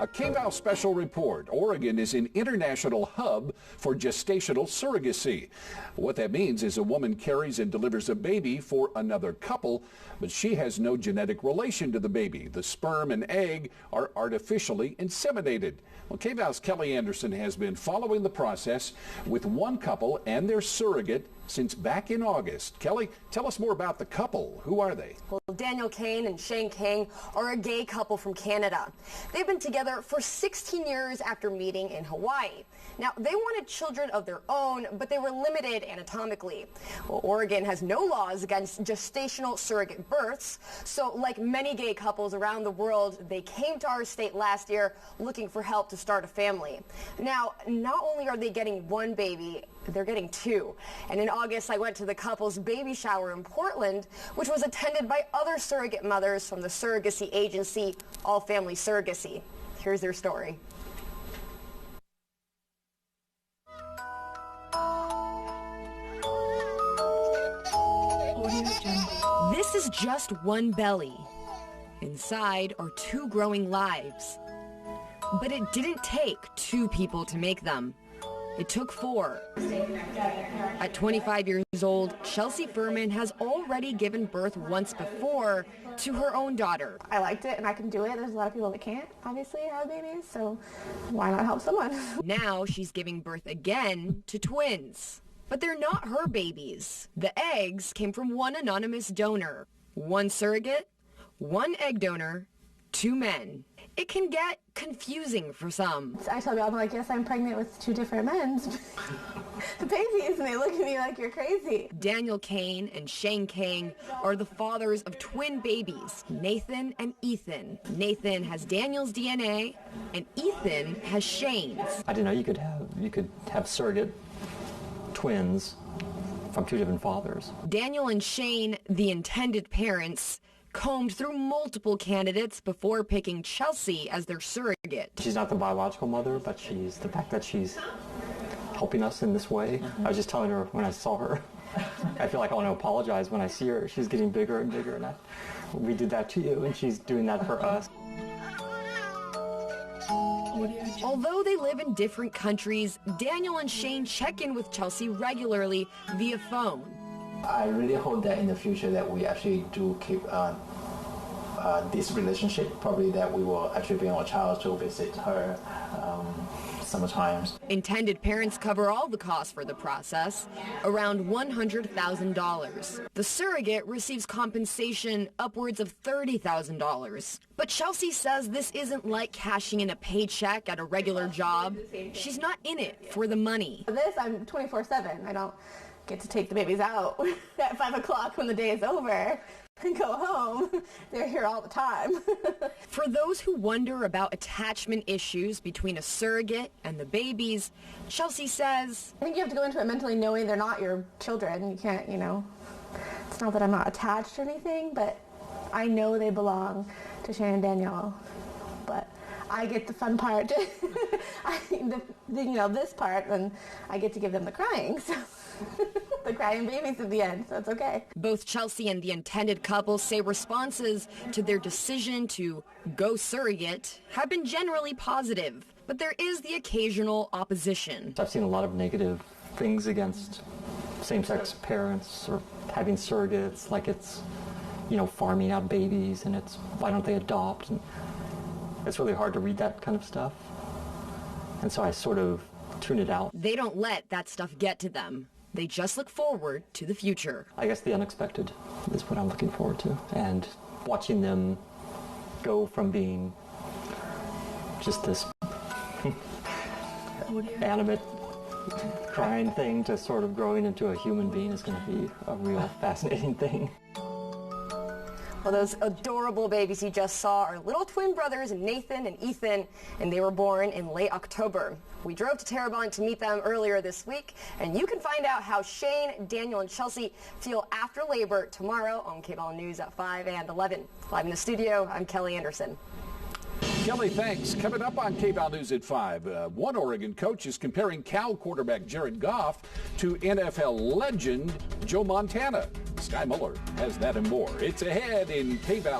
A KVAL special report. Oregon is an international hub for gestational surrogacy. What that means is a woman carries and delivers a baby for another couple, but she has no genetic relation to the baby. The sperm and egg are artificially inseminated. Well, KVAL's Kelly Andersen has been following the process with one couple and their surrogate since back in August. Kelly, tell us more about the couple. Who are they? Well, Daniel Kane and Shane King are a gay couple from Canada. They've been together for 16 years after meeting in Hawaii. Now, they wanted children of their own, but they were limited anatomically. Well, Oregon has no laws against gestational surrogate births, so like many gay couples around the world, they came to our state last year looking for help to start a family. Now, not only are they getting one baby, they're getting two. And in August, I went to the couple's baby shower in Portland, which was attended by other surrogate mothers from the surrogacy agency, All Family Surrogacy. Here's their story. This is just one belly. Inside are two growing lives. But it didn't take two people to make them. It took four. At 25 years old, Chelsea Furman has already given birth once before to her own daughter. I liked it and I can do it. There's a lot of people that can't, obviously, have babies, so why not help someone? Now she's giving birth again to twins. But they're not her babies. The eggs came from one anonymous donor. One surrogate, one egg donor, two men. It can get confusing for some. I tell people, I'm like, yes, I'm pregnant with two different men's babies, and they look at me like you're crazy. Daniel Kane and Shane King are the fathers of twin babies, Nathan and Ethan. Nathan has Daniel's DNA, and Ethan has Shane's. I didn't know you could have surrogate twins from two different fathers. Daniel and Shane, the intended parents, combed through multiple candidates before picking Chelsea as their surrogate. She's not the biological mother, but the fact that she's helping us in this way. I was just telling her when I saw her, I feel like I want to apologize when I see her. She's getting bigger and bigger, and we did that to you, and she's doing that for us. Although they live in different countries, Daniel and Shane check in with Chelsea regularly via phone. I really hope that in the future that we actually do keep this relationship, probably that we will actually bring our child to visit her sometimes. Intended parents cover all the costs for the process, around $100,000. The surrogate receives compensation upwards of $30,000. But Chelsea says this isn't like cashing in a paycheck at a regular job. She's not in it for the money. For this, I'm 24/7. I don't get to take the babies out at 5 o'clock when the day is over and go home. They're here all the time. For those who wonder about attachment issues between a surrogate and the babies, Chelsea says, I think you have to go into it mentally knowing they're not your children. You can't, it's not that I'm not attached or anything, but I know they belong to Shane and Daniel. But I get the fun part, this part, and I get to give them the crying. So. The crying babies at the end, so it's okay. Both Chelsea and the intended couple say responses to their decision to go surrogate have been generally positive, but there is the occasional opposition. I've seen a lot of negative things against same-sex parents or having surrogates, like it's, farming out babies, and it's, why don't they adopt? And it's really hard to read that kind of stuff. And so I sort of tune it out. They don't let that stuff get to them. They just look forward to the future. I guess the unexpected is what I'm looking forward to. And watching them go from being just this animate, crying thing to sort of growing into a human being is going to be a real fascinating thing. Well, those adorable babies you just saw are little twin brothers, Nathan and Ethan, and they were born in late October. We drove to Terrebonne to meet them earlier this week, and you can find out how Shane, Daniel, and Chelsea feel after labor tomorrow on KVAL News at 5 and 11. Live in the studio, I'm Kelly Andersen. Kelly, thanks. Coming up on KVAL News at 5, one Oregon coach is comparing Cal quarterback Jared Goff to NFL legend Joe Montana. Sky Muller has that and more. It's ahead in KVAL.